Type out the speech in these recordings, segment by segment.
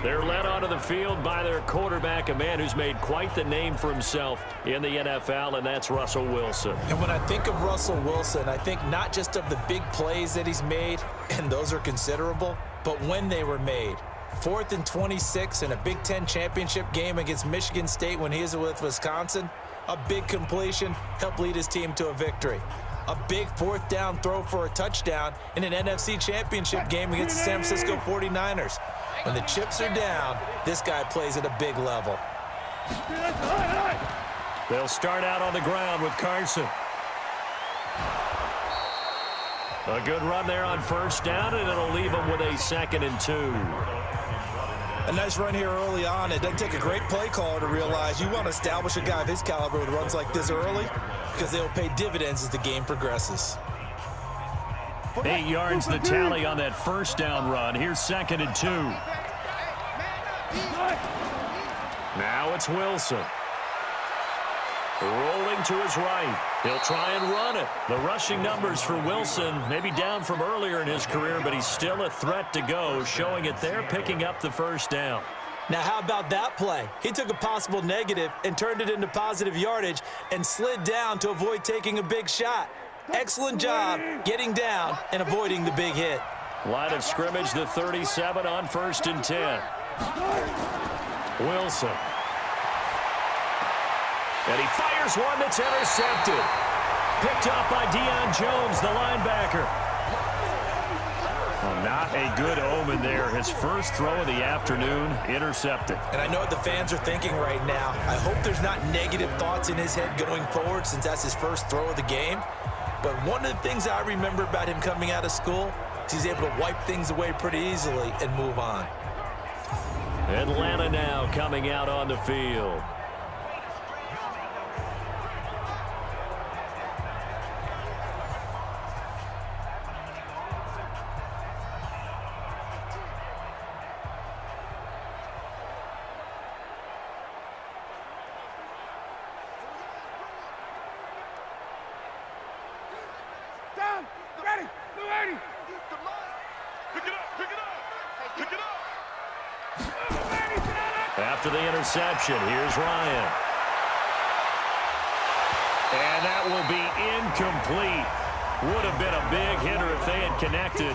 They're led onto the field by their quarterback, a man who's made quite the name for himself in the NFL, and that's Russell Wilson. And when I think of Russell Wilson, I think not just of the big plays that he's made, and those are considerable, but when they were made. 4th and 26 in a Big Ten championship game against Michigan State when he was with Wisconsin. A big completion helped lead his team to a victory. A big 4th down throw for a touchdown in an NFC championship game against the San Francisco 49ers. When the chips are down, this guy plays at a big level. They'll start out on the ground with Carson. A good run there on 1st down, and it'll leave them with a 2nd and 2. A nice run here early on. It doesn't take a great play caller to realize you want to establish a guy of his caliber with runs like this early because they'll pay dividends as the game progresses. 8 yards the tally on that 1st down run. Here's 2nd and 2. Now it's Wilson. Rolling to his right. He'll try and run it. The rushing numbers for Wilson maybe down from earlier in his career, but he's still a threat to go, showing it there, picking up the 1st down. Now, how about that play? He took a possible negative and turned it into positive yardage and slid down to avoid taking a big shot. Excellent job getting down and avoiding the big hit. Line of scrimmage, the 37 on 1st and 10. Wilson. And he fires one that's intercepted. Picked off by Deion Jones, the linebacker. Well, not a good omen there. His first throw of the afternoon, intercepted. And I know what the fans are thinking right now. I hope there's not negative thoughts in his head going forward since that's his first throw of the game. But one of the things I remember about him coming out of school is he's able to wipe things away pretty easily and move on. Atlanta now coming out on the field. After the interception, here's Ryan. And that will be incomplete. Would have been a big hitter if they had connected.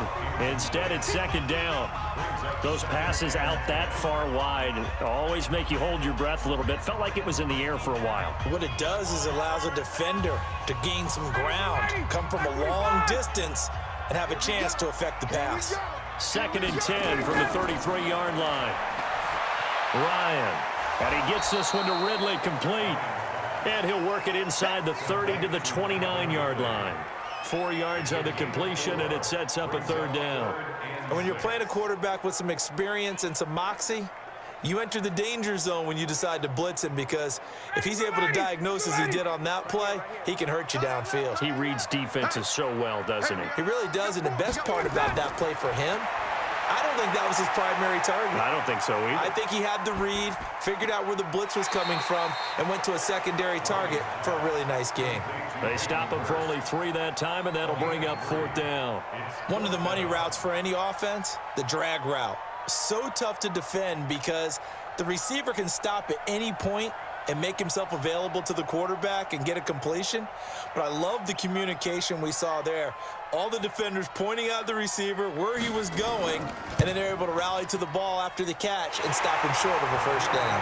Instead, it's 2nd down. Those passes out that far wide always make you hold your breath a little bit. Felt like it was in the air for a while. What it does is it allows a defender to gain some ground, come from a long distance, and have a chance to affect the pass. 2nd and 10 from the 33-yard line. Ryan, and he gets this one to Ridley complete. And he'll work it inside the 30 to the 29-yard line. 4 yards on the completion, and it sets up a 3rd down. And when you're playing a quarterback with some experience and some moxie, you enter the danger zone when you decide to blitz him, because if he's able to diagnose as he did on that play, he can hurt you downfield. He reads defenses so well, doesn't he? He really does, and the best part about that play for him, I don't think that was his primary target. I don't think so either. I think he had the read, figured out where the blitz was coming from, and went to a secondary target for a really nice game. They stop him for only 3 that time, and that'll bring up 4th down. One of the money routes for any offense, the drag route. So tough to defend because the receiver can stop at any point and make himself available to the quarterback and get a completion. But I love the communication we saw there. All the defenders pointing out the receiver, where he was going, and then they're able to rally to the ball after the catch and stop him short of a 1st down.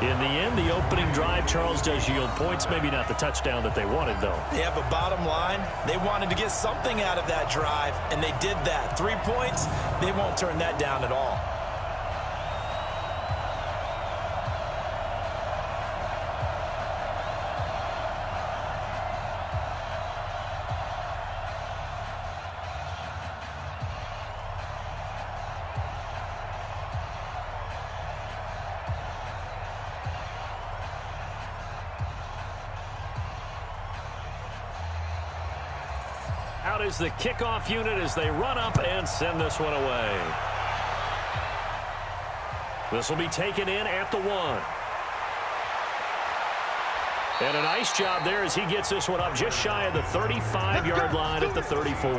In the end, the opening drive, Charles, does yield points. Maybe not the touchdown that they wanted, though. Yeah, but bottom line, they wanted to get something out of that drive, and they did that. 3 points, they won't turn that down at all. Out is the kickoff unit as they run up and send this one away. This will be taken in at the 1. And a nice job there as he gets this one up just shy of the 35-yard line at the 34.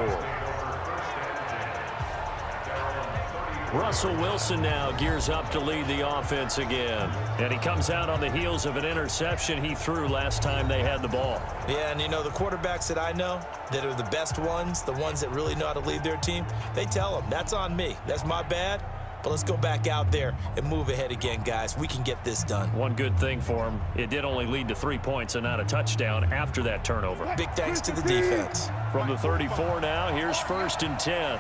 Russell Wilson now gears up to lead the offense again. And he comes out on the heels of an interception he threw last time they had the ball. Yeah, and you know, the quarterbacks that I know that are the best ones, the ones that really know how to lead their team, they tell them, that's on me. That's my bad. But let's go back out there and move ahead again, guys. We can get this done. One good thing for him, it did only lead to 3 points and not a touchdown after that turnover. Big thanks to the defense. From the 34 now, here's 1st and 10.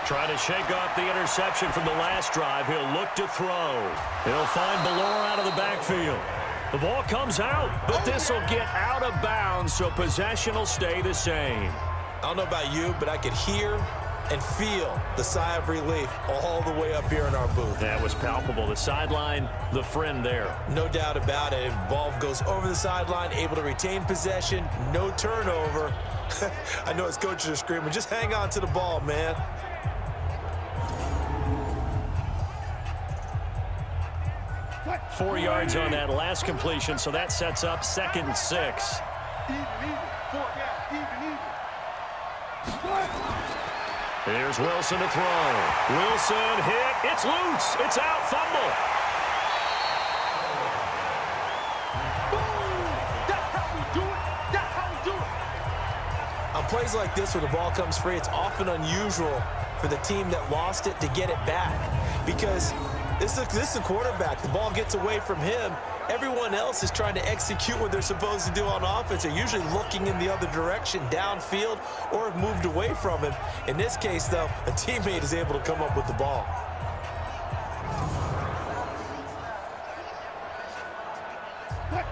Trying to shake off the interception from the last drive. He'll look to throw. He'll find Ballore out of the backfield. The ball comes out, but this will get out of bounds, so possession will stay the same. I don't know about you, but I could hear and feel the sigh of relief all the way up here in our booth. That was palpable. The sideline, the friend there. No doubt about it. Ball goes over the sideline, able to retain possession, no turnover. I know his coaches are screaming, just hang on to the ball, man. Four yards on that last completion, so that sets up 2nd and 6. Here's Wilson to throw. Wilson hit. It's loose. It's out. Fumble. That's how we do it. That's how we do it. On plays like this where the ball comes free, it's often unusual for the team that lost it to get it back. Because this is a quarterback. The ball gets away from him. Everyone else is trying to execute what they're supposed to do on offense. They're usually looking in the other direction, downfield, or have moved away from him. In this case, though, a teammate is able to come up with the ball.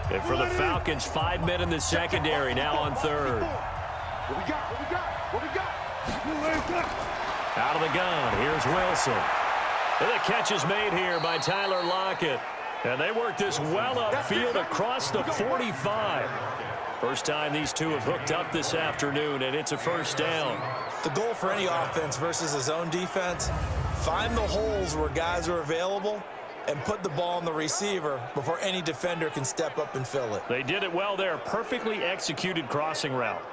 And for the Falcons, 5 men in the secondary, now on 3rd. What we got? What we got? What we got? Out of the gun, here's Wilson. And the catch is made here by Tyler Lockett. And they work this well upfield across the 45. First time these two have hooked up this afternoon, and it's a 1st down. The goal for any offense versus his own defense, find the holes where guys are available and put the ball on the receiver before any defender can step up and fill it. They did it well there. Perfectly executed crossing route.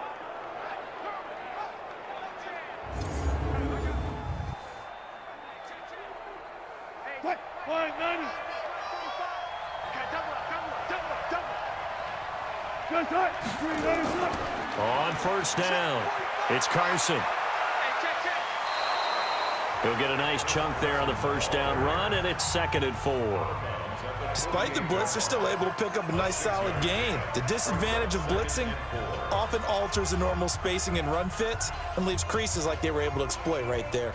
On 1st down, it's Carson. He'll get a nice chunk there on the 1st down run, and it's 2nd and 4. Despite the blitz, they're still able to pick up a nice solid gain. The disadvantage of blitzing often alters the normal spacing and run fits and leaves creases like they were able to exploit right there.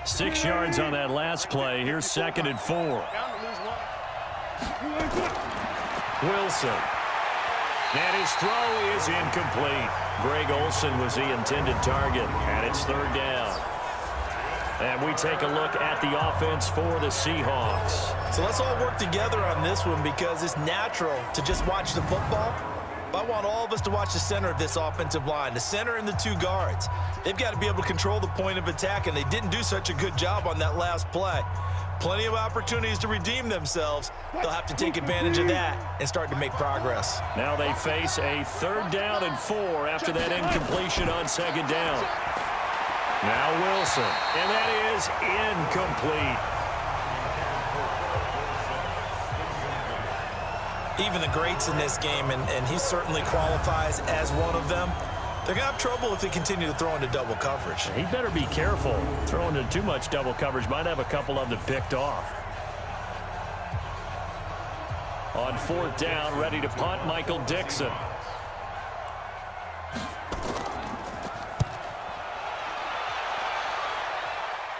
6 yards on that last play. Here's 2nd and 4. Wilson. And his throw is incomplete. Greg Olsen was the intended target, and it's 3rd down. And we take a look at the offense for the Seahawks. So let's all work together on this one because it's natural to just watch the football. But I want all of us to watch the center of this offensive line, the center and the 2 guards. They've got to be able to control the point of attack, and they didn't do such a good job on that last play. Plenty of opportunities to redeem themselves. They'll have to take advantage of that and start to make progress. Now they face a 3rd down and 4 after that incompletion on 2nd down. Now Wilson, and that is incomplete. Even the greats in this game, and he certainly qualifies as one of them, they're going to have trouble if they continue to throw into double coverage. He better be careful. Throwing into too much double coverage might have a couple of them picked off. On 4th down, ready to punt, Michael Dixon.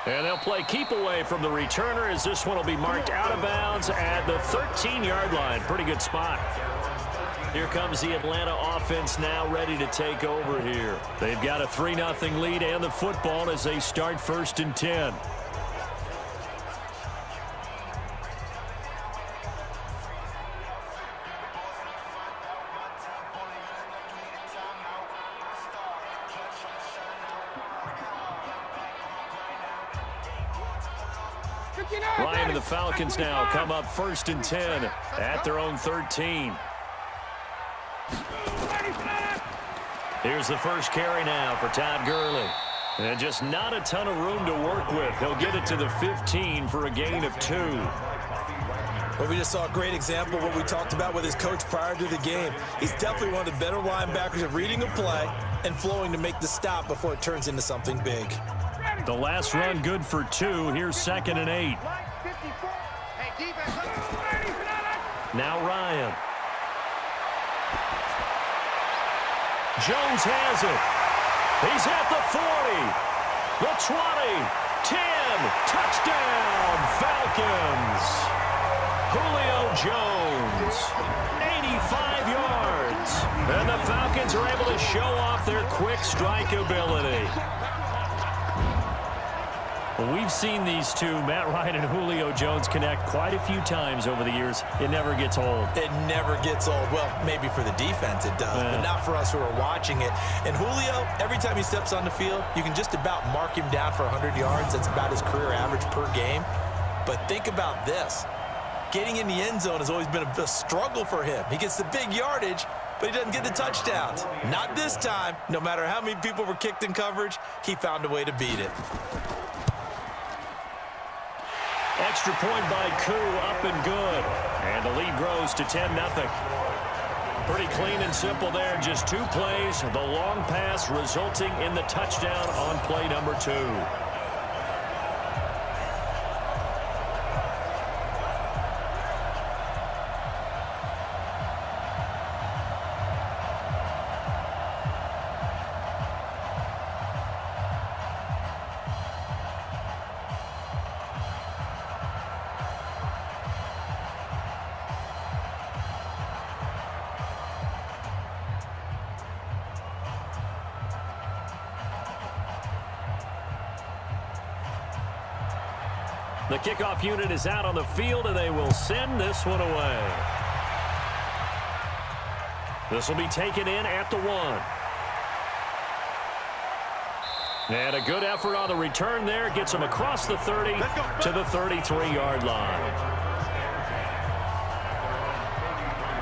And they'll play keep away from the returner as this one will be marked out of bounds at the 13-yard line. Pretty good spot. Here comes the Atlanta offense now ready to take over here. They've got a 3-0 lead and the football as they start 1st and 10. Ryan and the Falcons now come up 1st and 10 at their own 13. Here's the first carry now for Todd Gurley. And just not a ton of room to work with. He'll get it to the 15 for a gain of 2. Well, we just saw a great example of what we talked about with his coach prior to the game. He's definitely one of the better linebackers at reading a play and flowing to make the stop before it turns into something big. The last run good for 2. Here's 2nd and 8. Now Ryan. Jones has it. He's at the 40, the 20, 10, touchdown, Falcons. Julio Jones, 85 yards. And the Falcons are able to show off their quick strike ability. Well, we've seen these two, Matt Ryan and Julio Jones, connect quite a few times over the years. It never gets old. It never gets old. Well, maybe for the defense it does, but not for us who are watching it. And Julio, every time he steps on the field, you can just about mark him down for 100 yards. That's about his career average per game. But think about this. Getting in the end zone has always been a struggle for him. He gets the big yardage, but he doesn't get the touchdowns. Not this time. No matter how many people were kicked in coverage, he found a way to beat it. Extra point by Koo, up and good. And the lead grows to 10-0. Pretty clean and simple there. Just 2 plays. The long pass resulting in the touchdown on play number 2. The kickoff unit is out on the field, and they will send this one away. This will be taken in at the 1. And a good effort on the return there. Gets him across the 30 to the 33-yard line.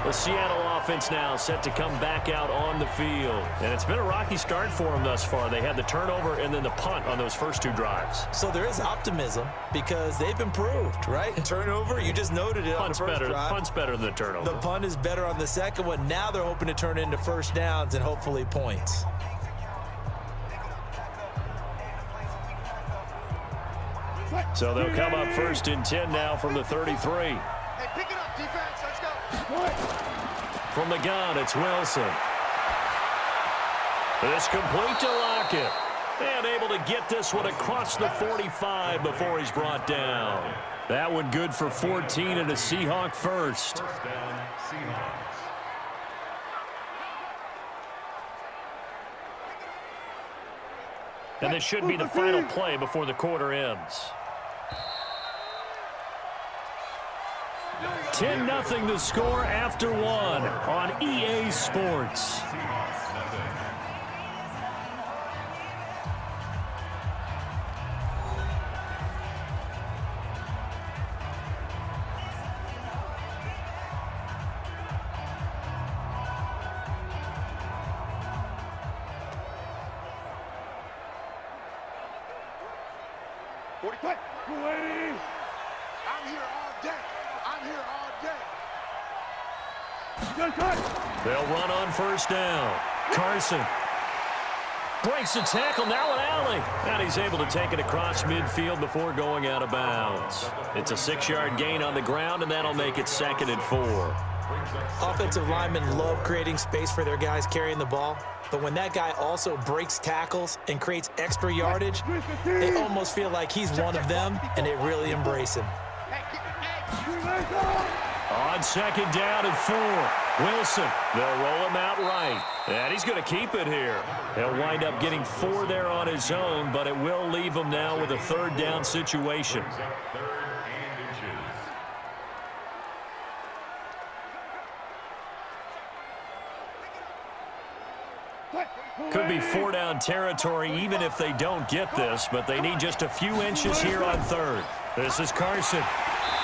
The Seattle offense now set to come back out on the field. And it's been a rocky start for them thus far. They had the turnover and then the punt on those first 2 drives. So there is optimism because they've improved, right? Turnover, you just noted it on the first drive. Punt's better than the turnover. The punt is better on the second one. Now they're hoping to turn it into first downs and hopefully points. So they'll come up 1st and 10 now from the 33. Hey, pick it up, defense. Let's go. From the gun, it's Wilson. It's complete to Lockett. And able to get this one across the 45 before he's brought down. That one good for 14 and a Seahawk first. And this should be the final play before the quarter ends. 10-0 the score after 1 on EA Sports. I'm here all day. I'm here all day. They'll run on first down. Carson breaks the tackle, now an alley. And he's able to take it across midfield before going out of bounds. It's a 6-yard gain on the ground, and that'll make it 2nd and 4. Offensive linemen love creating space for their guys carrying the ball. But when that guy also breaks tackles and creates extra yardage, they almost feel like he's one of them, and they really embrace him. On 2nd down and 4. Wilson, they'll roll him out right. And he's going to keep it here. He'll wind up getting 4 there on his own, but it will leave him now with a 3rd down situation. Could be 4-down territory even if they don't get this, but they need just a few inches here on 3rd. This is Carson.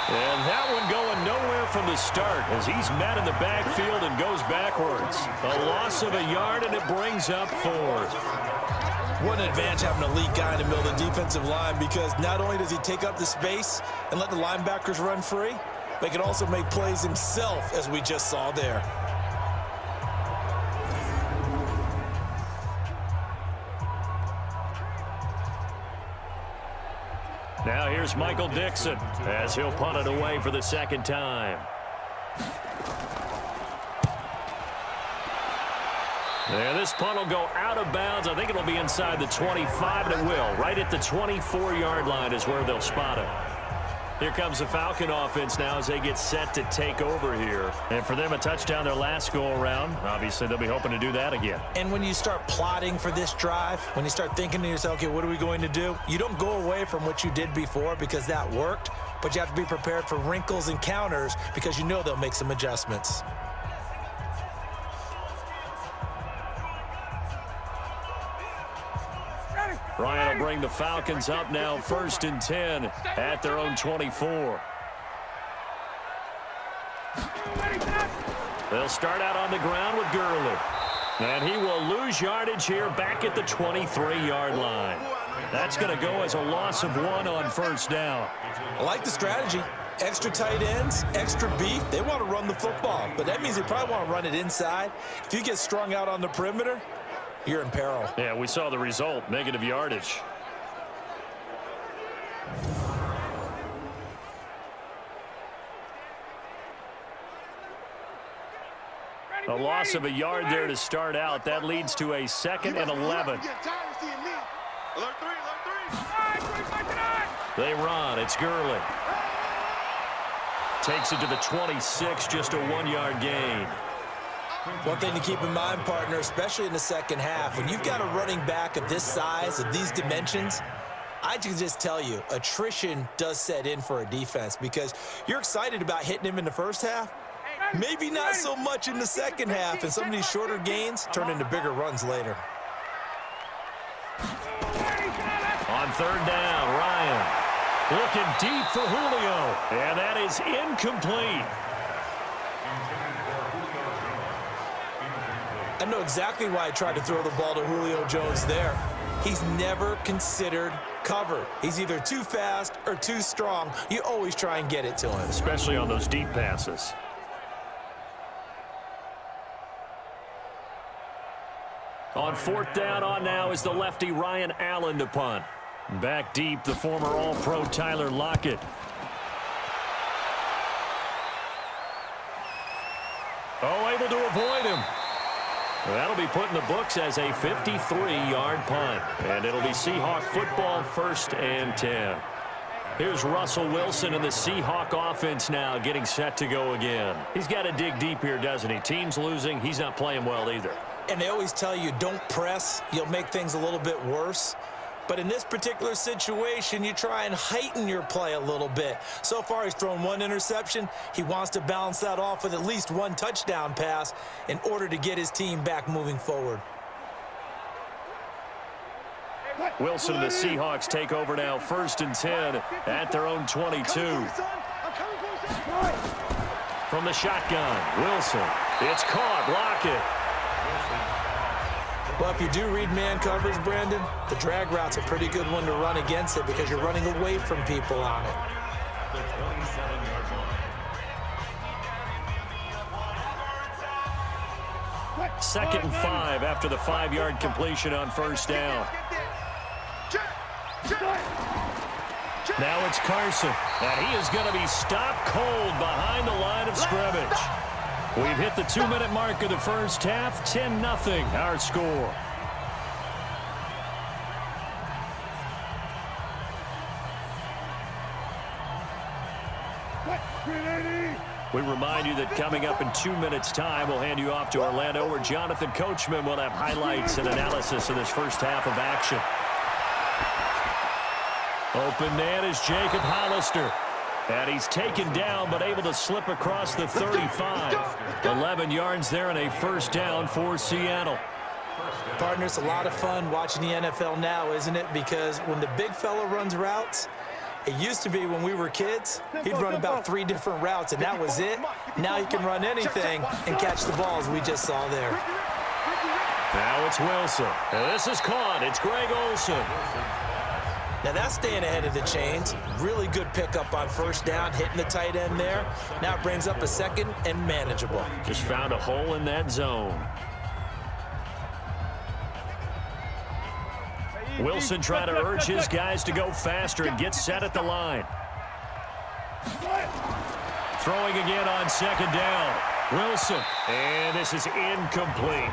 And that one going nowhere from the start as he's met in the backfield and goes backwards. A loss of a yard, and it brings up 4th. What an advantage having an elite guy in the middle of the defensive line, because not only does he take up the space and let the linebackers run free, but he can also make plays himself, as we just saw there. Now here's Michael Dixon as he'll punt it away for the second time. Yeah, this punt will go out of bounds. I think it'll be inside the 25, and it will. Right at the 24-yard line is where they'll spot it. Here comes the Falcon offense now as they get set to take over here. And for them, a touchdown their last go-around. Obviously, they'll be hoping to do that again. And when you start plotting for this drive, when you start thinking to yourself, okay, what are we going to do? You don't go away from what you did before because that worked, but you have to be prepared for wrinkles and counters because you know they'll make some adjustments. Ryan will bring the Falcons up now 1st and 10 at their own 24. They'll start out on the ground with Gurley. And he will lose yardage here back at the 23-yard line. That's going to go as a loss of 1 on 1st down. I like the strategy. Extra tight ends, extra beef. They want to run the football, but that means they probably want to run it inside. If you get strung out on the perimeter, you're in peril. Yeah, we saw the result, negative yardage. A loss of a yard there to start out. That leads to a 2nd and 11. They run. It's Gurley. Takes it to the 26, just a 1-yard gain. One thing to keep in mind, partner, especially in the second half, when you've got a running back of this size, of these dimensions, I can just tell you, attrition does set in for a defense because you're excited about hitting him in the first half. Maybe not so much in the second half, and some of these shorter gains turn into bigger runs later. On 3rd down, Ryan looking deep for Julio, and that is incomplete. I know exactly why I tried to throw the ball to Julio Jones there. He's never considered cover. He's either too fast or too strong. You always try and get it to him. Especially on those deep passes. On 4th down on now is the lefty Ryan Allen to punt. Back deep, the former All-Pro Tyler Lockett. Oh, able to avoid him. That'll be put in the books as a 53-yard punt. And it'll be Seahawk football 1st and 10. Here's Russell Wilson and the Seahawk offense now getting set to go again. He's got to dig deep here, doesn't he? Team's losing. He's not playing well either. And they always tell you, don't press. You'll make things a little bit worse. But in this particular situation, you try and heighten your play a little bit. So far, he's thrown 1 interception. He wants to balance that off with at least 1 touchdown pass in order to get his team back moving forward. Wilson and the Seahawks take over now 1st and 10 at their own 22. From the shotgun, Wilson. It's caught. Lockett. Well, if you do read man coverage, Brandon, the drag route's a pretty good one to run against it because you're running away from people on it. Second and 5 after the 5-yard completion on 1st down. Now it's Carson, and he is going to be stopped cold behind the line of scrimmage. We've hit the 2-minute mark of the first half, 10-0 our score. We remind you that coming up in 2 minutes' time, we'll hand you off to Orlando, where Jonathan Coachman will have highlights and analysis of this first half of action. Open man is Jacob Hollister. And he's taken down, but able to slip across the 35. 11 yards there and a 1st down for Seattle. Partner, it's a lot of fun watching the NFL now, isn't it? Because when the big fella runs routes, it used to be when we were kids, he'd run about 3 different routes, and that was it. Now he can run anything and catch the balls we just saw there. Now it's Wilson. And this is caught. It's Greg Olsen. Now that's staying ahead of the chains. Really good pickup on first down, hitting the tight end there. Now it brings up a second and manageable. Just found a hole in that zone. Wilson trying to urge his guys to go faster and get set at the line. Throwing again on second down. Wilson. And this is incomplete.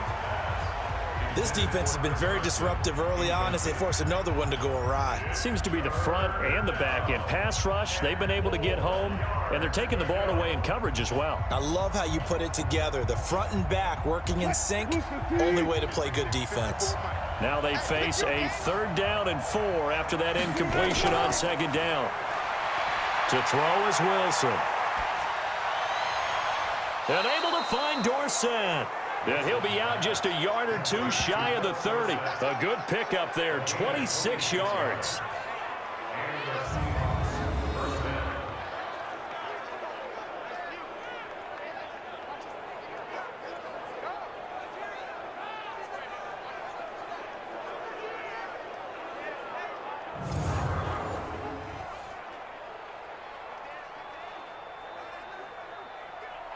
This defense has been very disruptive early on as they force another one to go awry. Seems to be the front and the back end. Pass rush, they've been able to get home, and they're taking the ball away in coverage as well. I love how you put it together. The front and back working in sync, only way to play good defense. Now they face a 3rd down and 4 after that incompletion on second down. To throw is Wilson. And able to find Dorsett. And he'll be out just a yard or two shy of the 30. A good pickup there, 26 yards.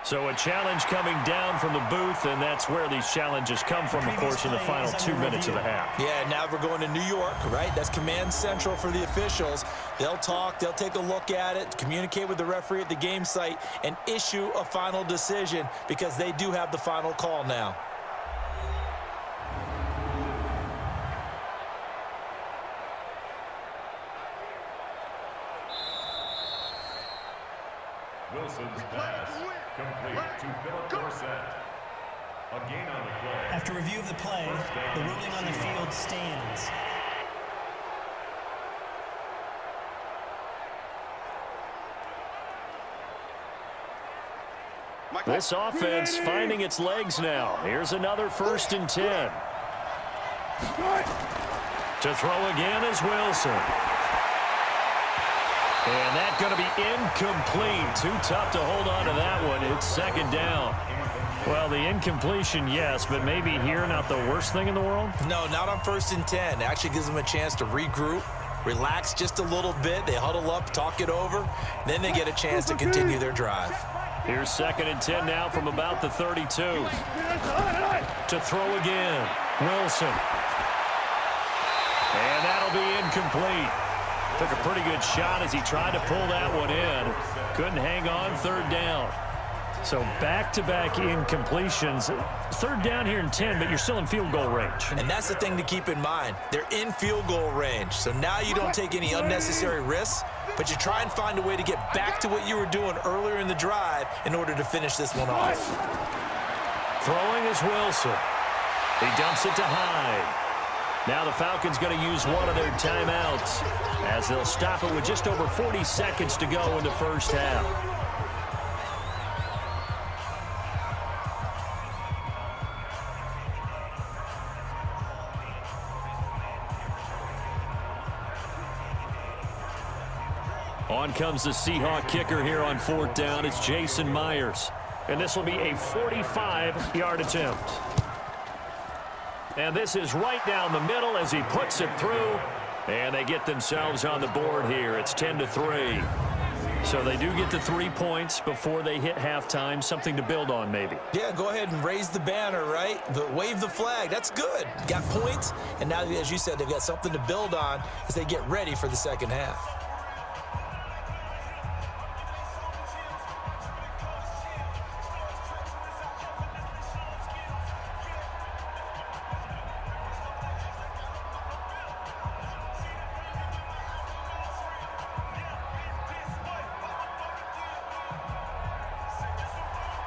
So a challenge coming down from the booth, and that's where these challenges come from, of course, in the final 2 minutes of the half. Yeah, now we're going to New York, right? That's command central for the officials. They'll talk, they'll take a look at it, communicate with the referee at the game site, and issue a final decision because they do have the final call now. Wilson's pass complete to Philip Dorsett. A gain on the play. After review of the play, the ruling on the field stands. This offense finding its legs now. Here's another 1st and 10. To throw again is Wilson. And that's going to be incomplete. Too tough to hold on to that one. It's 2nd down. Well, the incompletion, yes, but maybe here not the worst thing in the world? No, not on 1st and 10. It actually gives them a chance to regroup, relax just a little bit. They huddle up, talk it over. Then they get a chance to continue their drive. Here's 2nd and 10 now from about the 32. To throw again, Wilson. And that'll be incomplete. Took a pretty good shot as he tried to pull that one in. Couldn't hang on 3rd down. So back-to-back incompletions. 3rd down here and 10, but you're still in field goal range. And that's the thing to keep in mind. They're in field goal range. So now you don't take any unnecessary risks, but you try and find a way to get back to what you were doing earlier in the drive in order to finish this one off. Throwing is Wilson. He dumps it to Hyde. Now the Falcons going to use one of their timeouts as they'll stop it with just over 40 seconds to go in the first half. On comes the Seahawk kicker here on 4th down. It's Jason Myers. And this will be a 45-yard attempt. And this is right down the middle as he puts it through. And they get themselves on the board here. It's 10-3. So they do get the 3 points before they hit halftime. Something to build on, maybe. Yeah, go ahead and raise the banner, right? But wave the flag. That's good. Got points. And now, as you said, they've got something to build on as they get ready for the second half.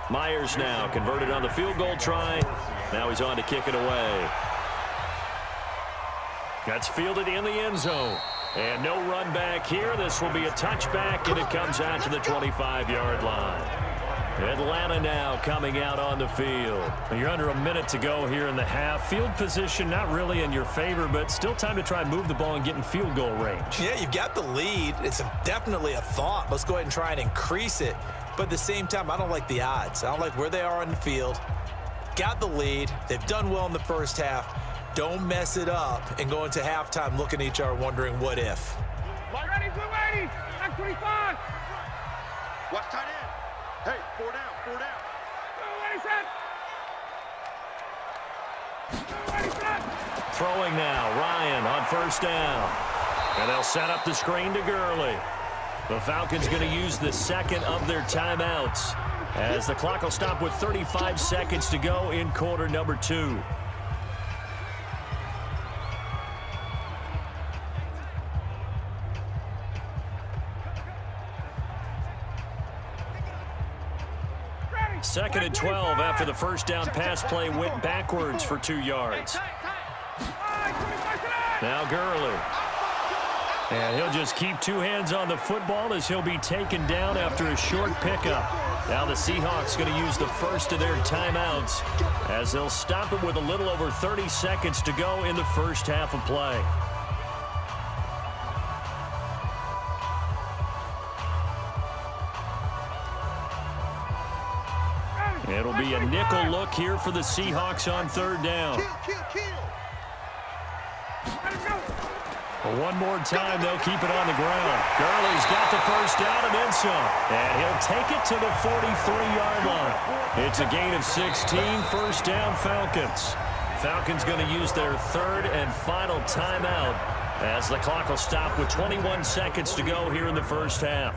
Myers now converted on the field goal try. Now he's on to kick it away. That's fielded in the end zone. And no run back here. This will be a touchback, and it comes out to the 25-yard line. Atlanta now coming out on the field. You're under a minute to go here in the half. Field position not really in your favor, but still time to try and move the ball and get in field goal range. Yeah, you've got the lead. It's definitely a thought. Let's go ahead and try and increase it. But at the same time, I don't like the odds. I don't like where they are on the field. got the lead. They've done well in the first half. Don't mess it up and go into halftime looking at each other wondering what if. Ready, blue 80, back 25. Watch tight end. Hey, 4 down, 4 down. Throwing now, Ryan on first down. And they'll set up the screen to Gurley. The Falcons going to use the second of their timeouts as the clock will stop with 35 seconds to go in quarter number 2. Second and 12 after the first down pass play went backwards for 2 yards. Now Gurley. And he'll just keep 2 hands on the football as he'll be taken down after a short pickup. Now the Seahawks going to use the first of their timeouts as they'll stop it with a little over 30 seconds to go in the first half of play. It'll be a nickel look here for the Seahawks on third down. One more time, they'll keep it on the ground. Gurley's got the first down and then some. And he'll take it to the 43-yard line. It's a gain of 16, first down Falcons. Falcons going to use their third and final timeout as the clock will stop with 21 seconds to go here in the first half.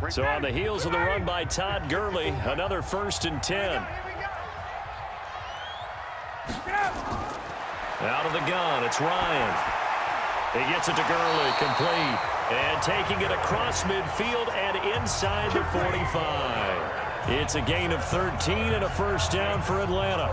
So on the heels of the run by Todd Gurley, another 1st and 10. Out of the gun, it's Ryan. He gets it to Gurley, complete. And taking it across midfield and inside the 45. It's a gain of 13 and a first down for Atlanta.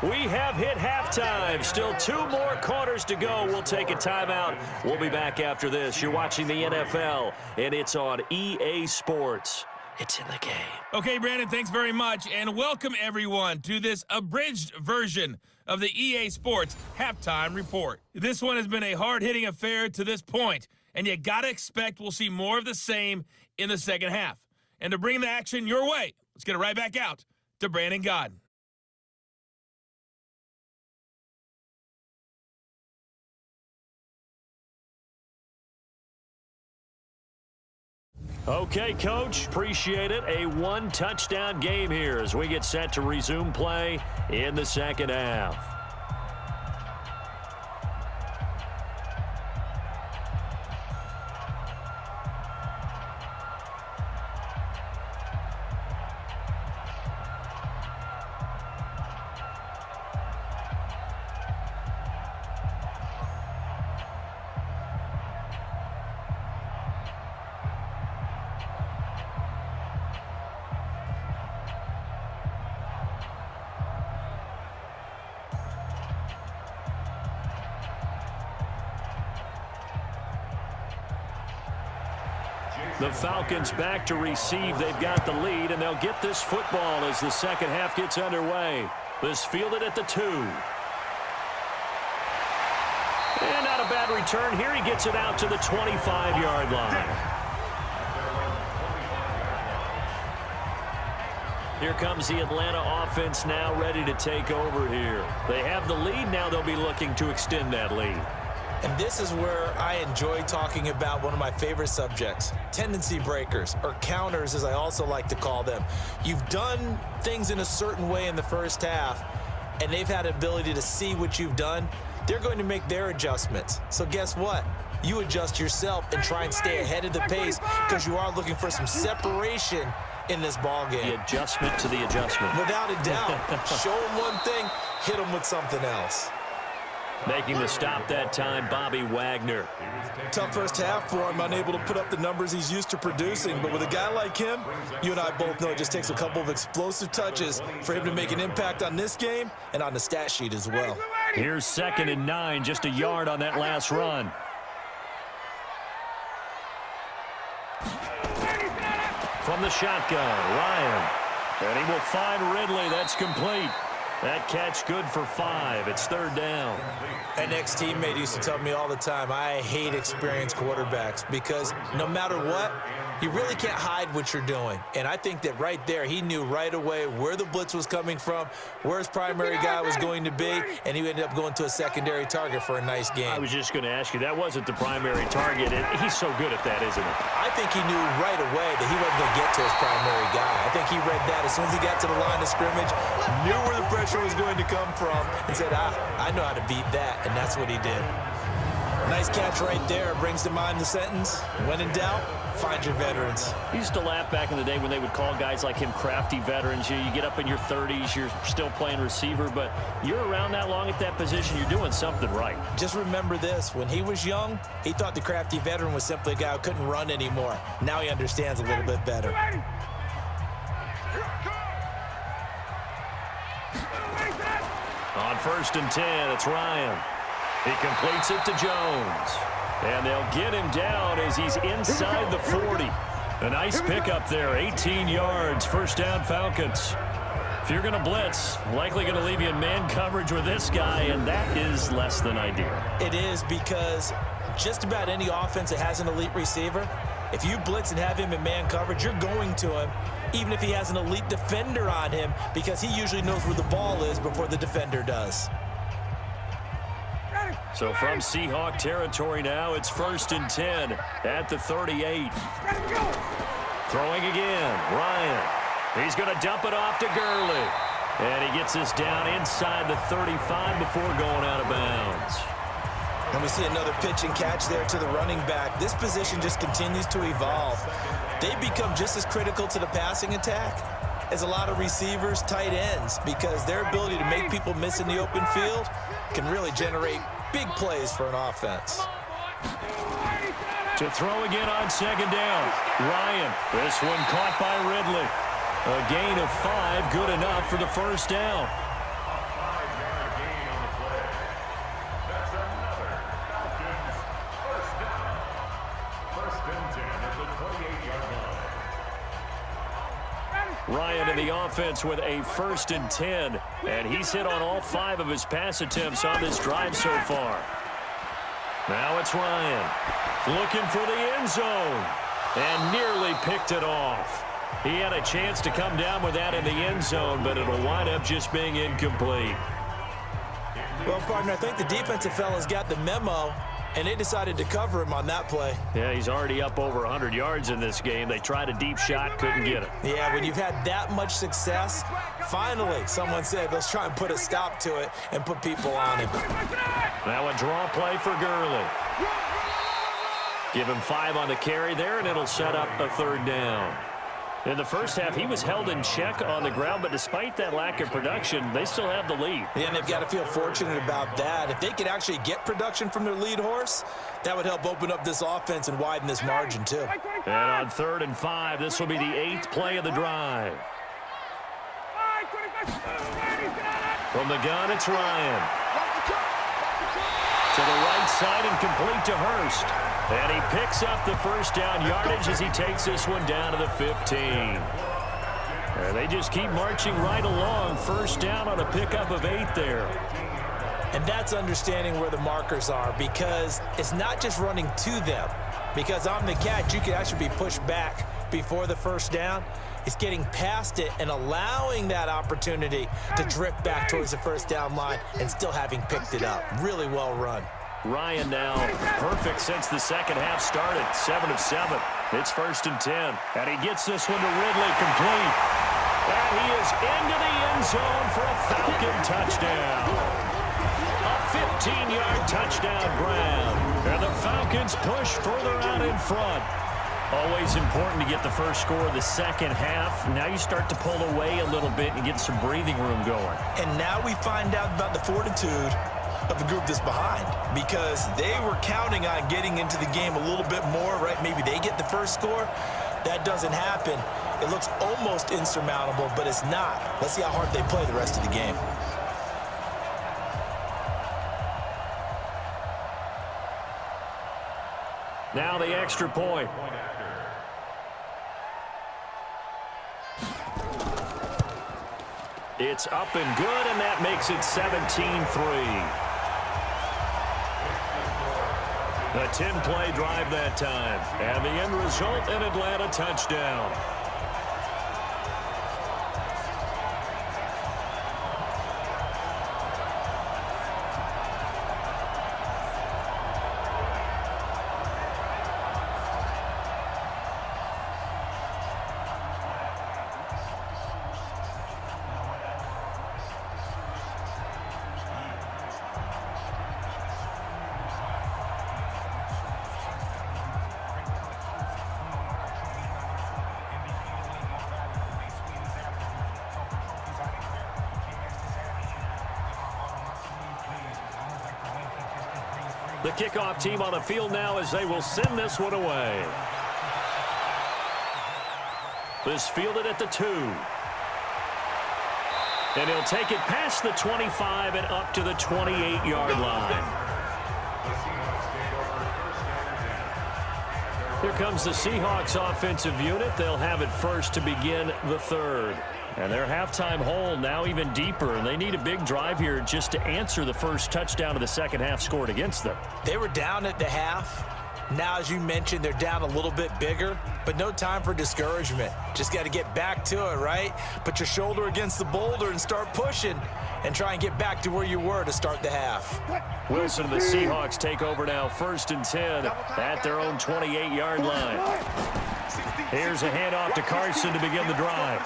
We have hit halftime. Still 2 more quarters to go. We'll take a timeout. We'll be back after this. You're watching the NFL, and it's on EA Sports. It's in the game. Okay, Brandon, thanks very much, and welcome everyone to this abridged version of the EA Sports Halftime Report. This one has been a hard-hitting affair to this point, and you got to expect we'll see more of the same in the second half. And to bring the action your way, let's get it right back out to Brandon Godden. Okay, Coach, appreciate it. A 1-touchdown game here as we get set to resume play in the second half. The Falcons back to receive. They've got the lead, and they'll get this football as the second half gets underway. This fielded at the 2. And not a bad return here. He gets it out to the 25-yard line. Here comes the Atlanta offense now ready to take over here. They have the lead. Now they'll be looking to extend that lead. And this is where I enjoy talking about one of my favorite subjects, tendency breakers, or counters as I also like to call them. You've done things in a certain way in the first half, and they've had the ability to see what you've done. They're going to make their adjustments. So guess what? You adjust yourself and try and stay ahead of the pace because you are looking for some separation in this ball game. The adjustment to the adjustment. Without a doubt. Show them one thing, hit them with something else. Making the stop that time, Bobby Wagner. Tough first half for him, unable to put up the numbers he's used to producing. But with a guy like him, you and I both know it just takes a couple of explosive touches for him to make an impact on this game and on the stat sheet as well. Here's 2nd and 9, just a yard on that last run. From the shotgun, Ryan. And he will find Ridley. That's complete. That catch good for 5. It's 3rd down. An ex-teammate used to tell me all the time, I hate experienced quarterbacks because no matter what, you really can't hide what you're doing. And I think that right there, he knew right away where the blitz was coming from, where his primary guy was going to be, and he ended up going to a secondary target for a nice game. I was just going to ask you, that wasn't the primary target. And he's so good at that, isn't he? I think he knew right away that he wasn't going to get to his primary guy. I think he read that as soon as he got to the line of scrimmage, knew where the pressure was going to come from, and said, I know how to beat that, and that's what he did. Nice catch right there. Brings to mind the sentence, when in doubt, find your veterans. He used to laugh back in the day when they would call guys like him crafty veterans. You get up in your 30s, you're still playing receiver, but you're around that long at that position, you're doing something right. Just remember this. When he was young, he thought the crafty veteran was simply a guy who couldn't run anymore. Now he understands a little bit better. On 1st and 10, it's Ryan. He completes it to Jones. And they'll get him down as he's inside the 40. A nice pickup there, 18 yards, 1st down Falcons. If you're going to blitz, likely going to leave you in man coverage with this guy, and that is less than ideal. It is because just about any offense that has an elite receiver, if you blitz and have him in man coverage, you're going to him, even if he has an elite defender on him, because he usually knows where the ball is before the defender does. So from Seahawk territory now, it's 1st and 10 at the 38. Throwing again, Ryan. He's going to dump it off to Gurley. And he gets us down inside the 35 before going out of bounds. And we see another pitch and catch there to the running back. This position just continues to evolve. They become just as critical to the passing attack as a lot of receivers, tight ends, because their ability to make people miss in the open field can really generate big plays for an offense. To throw again on 2nd down. Ryan, this one caught by Ridley. A gain of 5, good enough for the 1st down. 5-yard gain on the play. That's another Falcons 1st down. 1st and 10 at the 28-yard line. Ryan in the offense with a 1st and 10, and he's hit on all 5 of his pass attempts on this drive so far. Now it's Ryan looking for the end zone and nearly picked it off. He had a chance to come down with that in the end zone, but it'll wind up just being incomplete. Well, partner, I think the defensive fellas got the memo, and they decided to cover him on that play. Yeah, he's already up over 100 yards in this game. They tried a deep shot, couldn't get it. Yeah, when you've had that much success, finally someone said, let's try and put a stop to it and put people on him. Now a draw play for Gurley. Give him 5 on the carry there, and it'll set up a 3rd down. In the first half, he was held in check on the ground, but despite that lack of production, they still have the lead. Yeah, and they've got to feel fortunate about that. If they could actually get production from their lead horse, that would help open up this offense and widen this margin, too. And on 3rd and 5, this will be the 8th play of the drive. From the gun, it's Ryan. To the right side and complete to Hurst. And he picks up the 1st down yardage as he takes this one down to the 15. And they just keep marching right along. 1st down on a pickup of 8 there. And that's understanding where the markers are, because it's not just running to them. Because on the catch, you can actually be pushed back before the 1st down. It's getting past it and allowing that opportunity to drift back towards the 1st down line and still having picked it up. Really well run. Ryan now perfect since the second half started. 7 of 7. It's 1st and 10. And he gets this one to Ridley complete. And he is into the end zone for a Falcon touchdown. A 15-yard touchdown grab. And the Falcons push further out in front. Always important to get the first score of the second half. Now you start to pull away a little bit and get some breathing room going. And now we find out about the fortitude of the group that's behind because they were counting on getting into the game a little bit more, right? Maybe they get the first score. That doesn't happen. It looks almost insurmountable, but it's not. Let's see how hard they play the rest of the game. Now the extra point. It's up and good, and that makes it 17-3. A 10-play drive that time. And the end result, an Atlanta touchdown. The kickoff team on the field now as they will send this one away. This fielded at the 2. And he'll take it past the 25 and up to the 28-yard line. Here comes the Seahawks offensive unit. They'll have it first to begin the third. And their halftime hole now even deeper, and they need a big drive here just to answer the first touchdown of the second half scored against them. They were down at the half. Now, as you mentioned, they're down a little bit bigger, but no time for discouragement. Just got to get back to it, right? Put your shoulder against the boulder and start pushing and try and get back to where you were to start the half. Wilson and the Seahawks take over now, 1st and 10 at their own 28-yard line. Here's a handoff to Carson to begin the drive.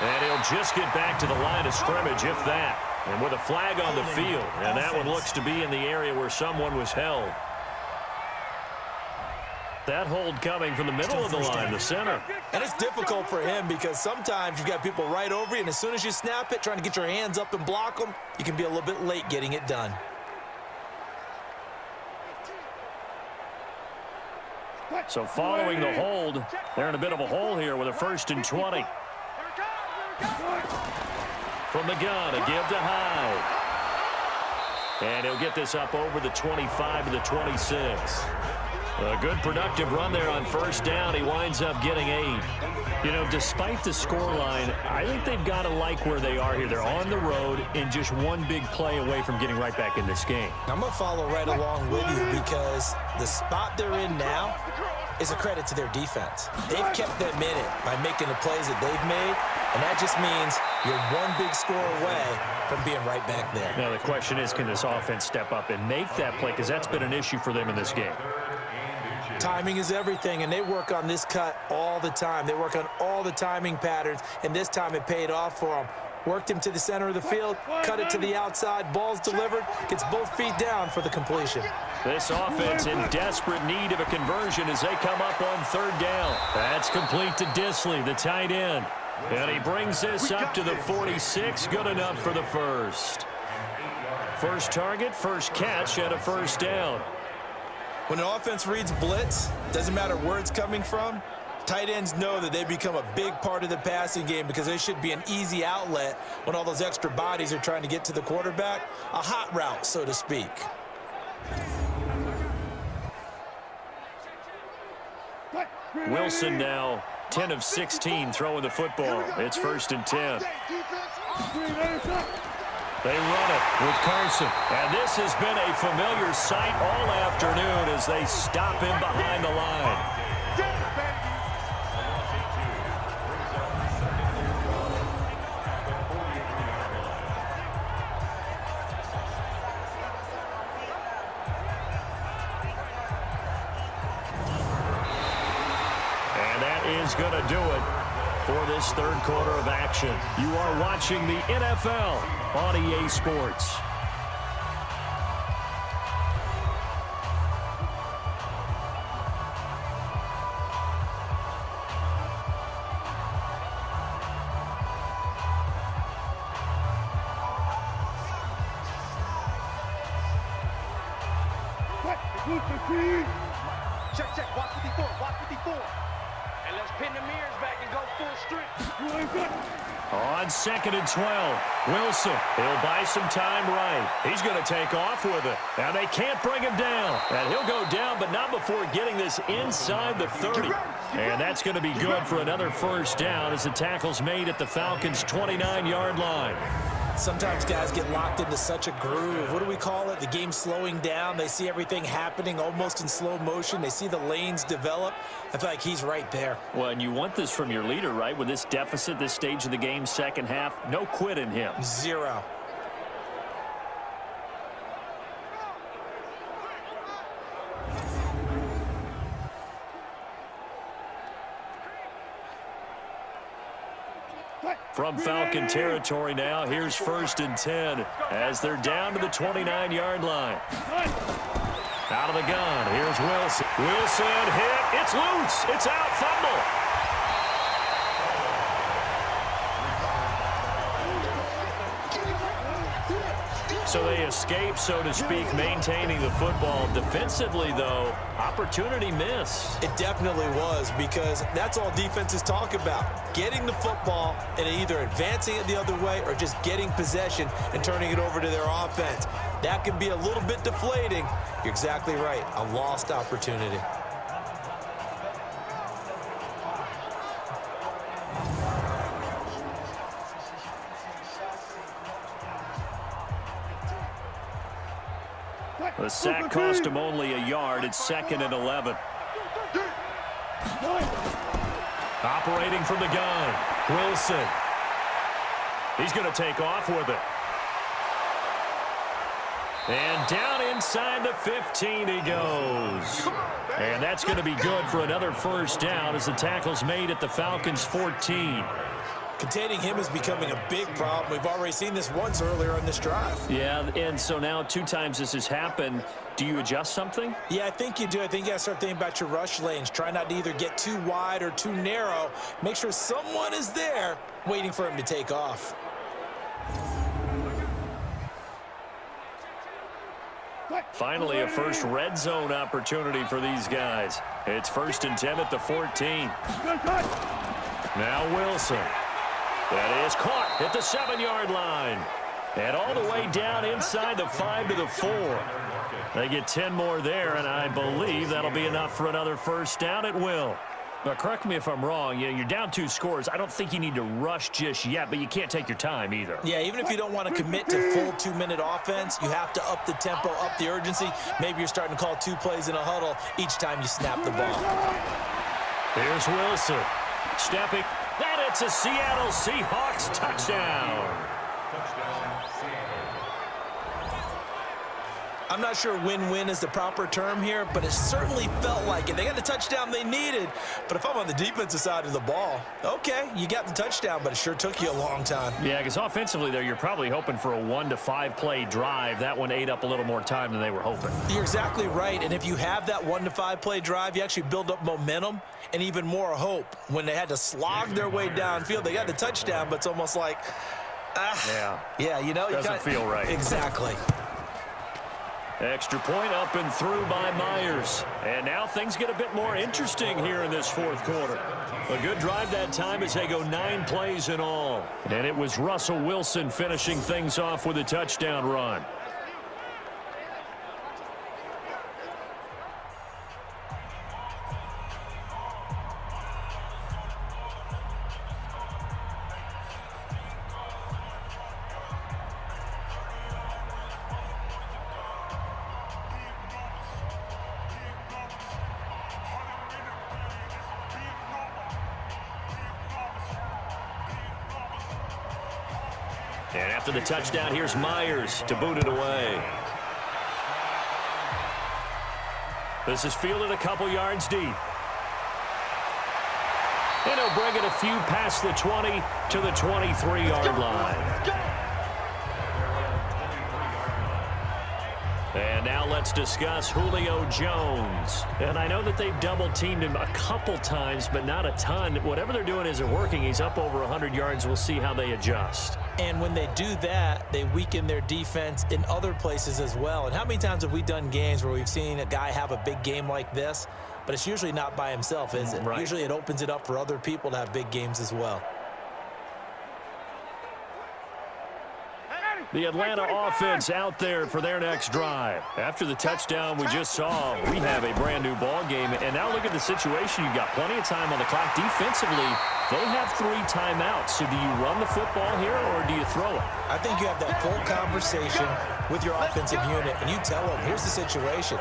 And he'll just get back to the line of scrimmage, if that. And with a flag on the field, and that one looks to be in the area where someone was held. That hold coming from the middle of the line, the center. And it's difficult for him because sometimes you've got people right over you, and as soon as you snap it, trying to get your hands up and block them, you can be a little bit late getting it done. So following the hold, they're in a bit of a hole here with a 1st and 20. From the gun, a give to Hyde. And he'll get this up over the 25 to the 26. A good productive run there on 1st down. He winds up getting 8. You know, despite the scoreline, I think they've got to like where they are here. They're on the road and just one big play away from getting right back in this game. I'm going to follow right along with you because the spot they're in now is a credit to their defense. They've kept them in it by making the plays that they've made, and that just means you're one big score away from being right back there. Now, the question is, can this offense step up and make that play? Because that's been an issue for them in this game. Timing is everything, and they work on this cut all the time. They work on all the timing patterns, and this time it paid off for them. Worked him to the center of the field, cut it to the outside, ball's delivered, gets both feet down for the completion. This offense in desperate need of a conversion as they come up on 3rd down. That's complete to Disley, the tight end. And he brings this up to the 46, good enough for the first. First target, first catch, and a 1st down. When an offense reads blitz, doesn't matter where it's coming from, tight ends know that they become a big part of the passing game because they should be an easy outlet when all those extra bodies are trying to get to the quarterback. A hot route, so to speak. Wilson now 10 of 16 throwing the football. It's 1st and 10. They run it with Carson. And this has been a familiar sight all afternoon as they stop him behind the line. Is going to do it for this 3rd quarter of action. You are watching the NFL on EA Sports. Check. Watch 54. And let's pin the mirrors back and go full strength. On 2nd and 12, Wilson, he'll buy some time right. He's going to take off with it. Now they can't bring him down. And he'll go down, but not before getting this inside the 30. And that's going to be good for another first down as the tackle's made at the Falcons' 29-yard line. Sometimes guys get locked into such a groove. What do we call it? The game slowing down. They see everything happening almost in slow motion. They see the lanes develop. I feel like he's right there. Well, and you want this from your leader, right? With this deficit, this stage of the game, second half, no quit in him. Zero. From Falcon territory now, here's 1st and 10 as they're down to the 29-yard line. Out of the gun, here's Wilson. Wilson hit, it's loose, it's out, fumble. So they escape, so to speak, maintaining the football. Defensively, though, opportunity miss. It definitely was, because that's all defenses talk about. Getting the football and either advancing it the other way or just getting possession and turning it over to their offense. That can be a little bit deflating. You're exactly right. A lost opportunity. The sack cost him only a yard. It's 2nd and 11. Operating from the gun, Wilson. He's going to take off with it. And down inside the 15 he goes. And that's going to be good for another first down as the tackle's made at the Falcons' 14. Containing him is becoming a big problem. We've already seen this once earlier in this drive. Yeah, and so now 2 times this has happened. Do you adjust something? Yeah, I think you do. I think you got to start thinking about your rush lanes. Try not to either get too wide or too narrow. Make sure someone is there waiting for him to take off. Finally, a first red zone opportunity for these guys. It's 1st and 10 at the 14. Now Wilson. That is caught at the 7-yard line. And all the way down inside the 5 to the 4. They get 10 more there, and I believe that'll be enough for another first down at will. Now, correct me if I'm wrong. You're down 2 scores. I don't think you need to rush just yet, but you can't take your time either. Yeah, even if you don't want to commit to full 2-minute offense, you have to up the tempo, up the urgency. Maybe you're starting to call 2 plays in a huddle each time you snap the ball. Here's Wilson. Stepping. And it's a Seattle Seahawks touchdown. I'm not sure win-win is the proper term here, but it certainly felt like it. They got the touchdown they needed. But if I'm on the defensive side of the ball, okay, you got the touchdown, but it sure took you a long time. Yeah, because offensively there, you're probably hoping for a 1 to 5 play drive. That one ate up a little more time than they were hoping. You're exactly right. And if you have that 1 to 5 play drive, you actually build up momentum and even more hope. When they had to slog their way downfield, they got the touchdown, but it's almost like, yeah, you know, doesn't feel right. Exactly. Extra point up and through by Myers. And now things get a bit more interesting here in this 4th quarter. A good drive that time as they go 9 plays in all. And it was Russell Wilson finishing things off with a touchdown run. And after the touchdown, here's Myers to boot it away. This is fielded a couple yards deep. And he'll bring it a few past the 20 to the 23-yard line. And now let's discuss Julio Jones. And I know that they've double-teamed him a couple times, but not a ton. Whatever they're doing isn't working. He's up over 100 yards. We'll see how they adjust. And when they do that, they weaken their defense in other places as well. And how many times have we done games where we've seen a guy have a big game like this, but it's usually not by himself, is it? Right. Usually it opens it up for other people to have big games as well. The Atlanta offense out there for their next drive. After the touchdown we just saw, we have a brand-new ball game. And now look at the situation. You've got plenty of time on the clock. Defensively, they have 3 timeouts. So do you run the football here or do you throw it? I think you have that full conversation with your offensive unit, and you tell them, here's the situation.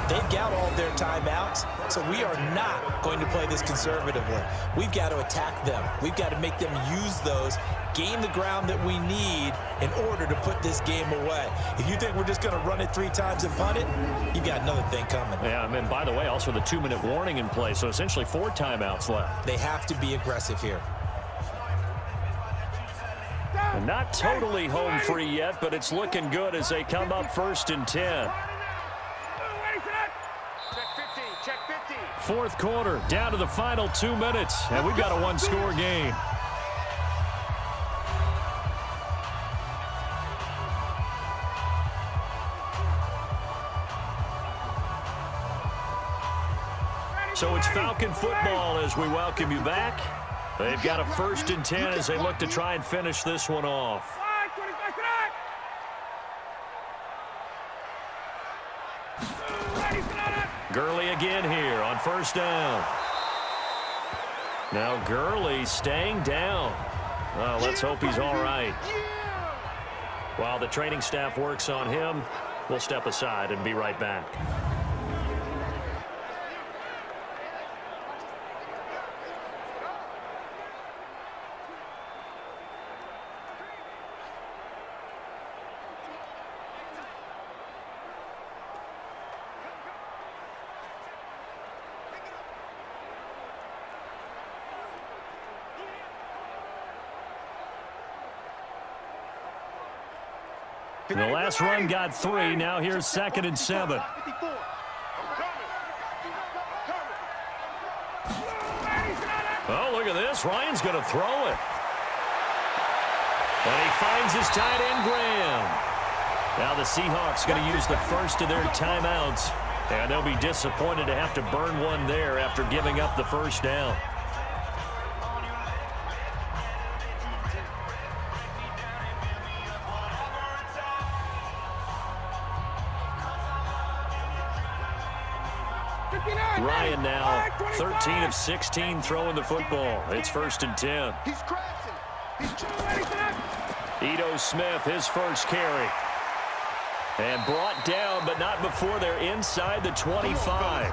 They've got all their timeouts, so we are not going to play this conservatively. We've got to attack them. We've got to make them use those, gain the ground that we need in order to put this game away. If you think we're just going to run it 3 times and punt it, you've got another thing coming. Yeah, and by the way, also the 2-minute warning in play, so essentially 4 timeouts left. They have to be aggressive here. And not totally home free yet, but it's looking good as they come up 1st and 10. Check 50. Fourth quarter, down to the final 2 minutes, and we've got a 1-score game. So it's Falcon football as we welcome you back. They've got a 1st and 10 as they look to try and finish this one off. Gurley again here on 1st down. Now Gurley staying down. Well, let's hope he's all right. While the training staff works on him, we'll step aside and be right back. The last run got 3. Now here's 2nd and 7. Oh, look at this. Ryan's going to throw it. And he finds his tight end, Graham. Now the Seahawks going to use the first of their timeouts. And they'll be disappointed to have to burn one there after giving up the 1st down. Ryan now 13 of 16 throwing the football. It's 1st and 10. He's crashing. Ito Smith, his first carry. And brought down, but not before they're inside the 25.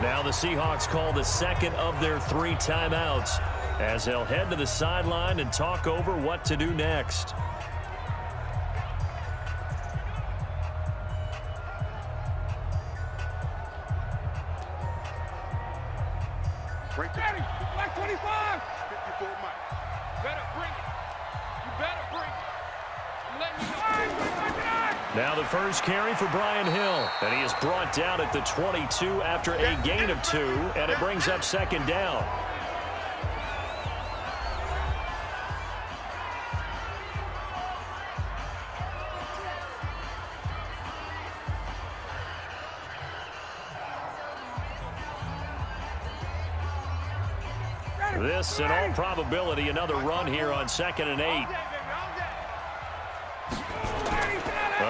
Now the Seahawks call the 2nd of their 3 timeouts as they'll head to the sideline and talk over what to do next. Right there. Black 25. 54 Mike. Better bring it. You better bring it. I'm letting you know. Now the first carry for Brian Hill. And he is brought down at the 22 after a gain of 2. And it brings up 2nd down. This, in all probability, another run here on 2nd and 8.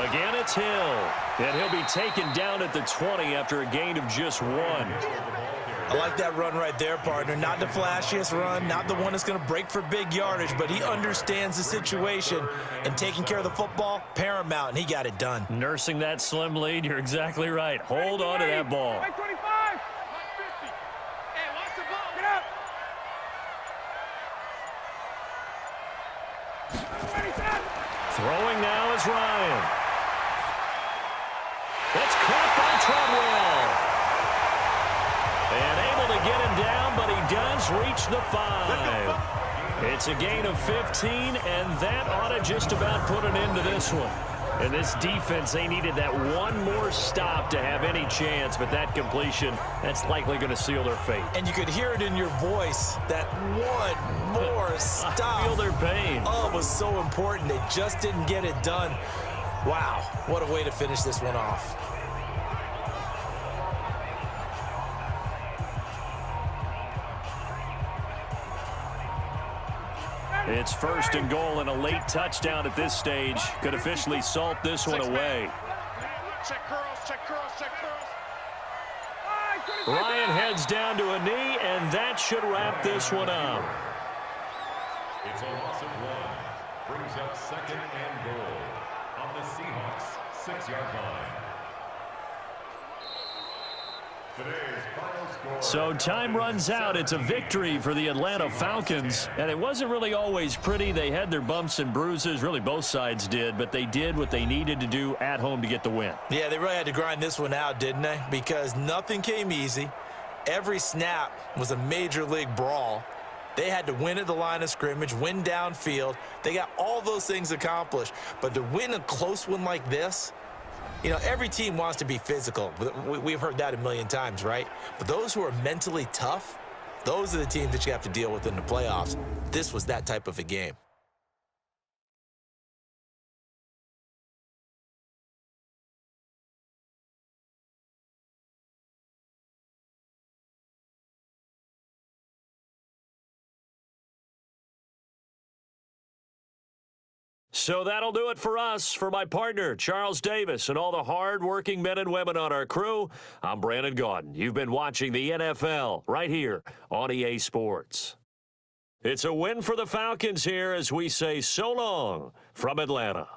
Again, it's Hill. And he'll be taken down at the 20 after a gain of just 1. I like that run right there, partner. Not the flashiest run, not the one that's going to break for big yardage, but he understands the situation, and taking care of the football, paramount, and he got it done. Nursing that slim lead, you're exactly right. Hold on to that ball. 25. 50. Hey, watch the ball. Get up. Throwing now is Ryan. It's caught by Treadwell. And able to get him down, but he does reach the 5. It's a gain of 15, and that ought to just about put an end to this one. And this defense, they needed that one more stop to have any chance, but that completion, that's likely going to seal their fate. And you could hear it in your voice, that one more stop. Feel their pain. Oh, it was so important. They just didn't get it done. Wow, what a way to finish this one off. It's 1st and goal and a late touchdown at this stage. Could officially salt this one away. Check curls, check curls, check curls. Ryan heads down to a knee, and that should wrap this one up. It's a loss of 1. Brings up 2nd and goal on the Seahawks 6-yard line. Today's final score. So time runs out. It's a victory for the Atlanta Falcons. And it wasn't really always pretty. They had their bumps and bruises. Really, both sides did. But they did what they needed to do at home to get the win. Yeah, they really had to grind this one out, didn't they? Because nothing came easy. Every snap was a major league brawl. They had to win at the line of scrimmage, win downfield. They got all those things accomplished. But to win a close one like this, you know, every team wants to be physical. We've heard that a million times, right? But those who are mentally tough, those are the teams that you have to deal with in the playoffs. This was that type of a game. So that'll do it for us. For my partner, Charles Davis, and all the hard-working men and women on our crew, I'm Brandon Gaudin. You've been watching the NFL right here on EA Sports. It's a win for the Falcons here as we say so long from Atlanta.